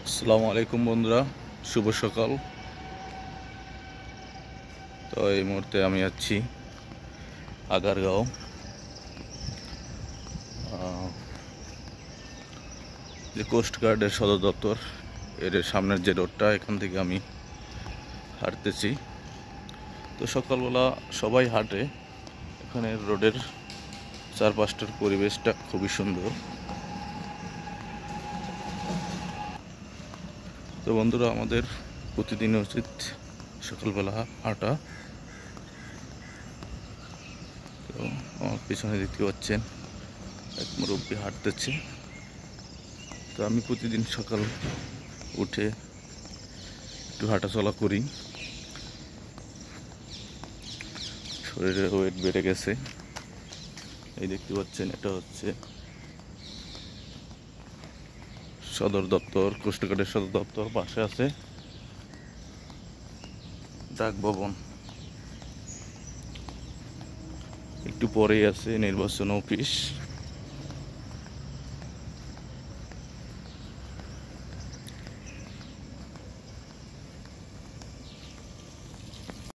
আসসালামু আলাইকুম বন্ধুরা, শুভ সকাল। তো এই মুহূর্তে আমি আছি আগারগাঁও। যে কোস্টগার্ডের সদর দপ্তর, এর সামনের যে রোডটা, এখান থেকে আমি হাঁটতেছি। তো সকালবেলা সবাই হাঁটে, এখানে রোডের চারপাশটার পরিবেশটা খুবই সুন্দর। তো বন্ধুরা, আমাদের প্রতিদিন উচিত সকালবেলা হাঁটা। তো আমার পিছনে দেখতে পাচ্ছেন এক মুরব্বী হাঁটতেছে। তো আমি প্রতিদিন সকাল উঠে একটু হাঁটাচলা করি, শরীরের ওয়েট বেড়ে গেছে। এই দেখতে পাচ্ছেন, এটা হচ্ছে সদর দপ্তর, কোস্টগার্ডের সদর দপ্তর। পাশে আছে ডাক ভবন, একটু পরেই আছে নির্বাচন অফিস।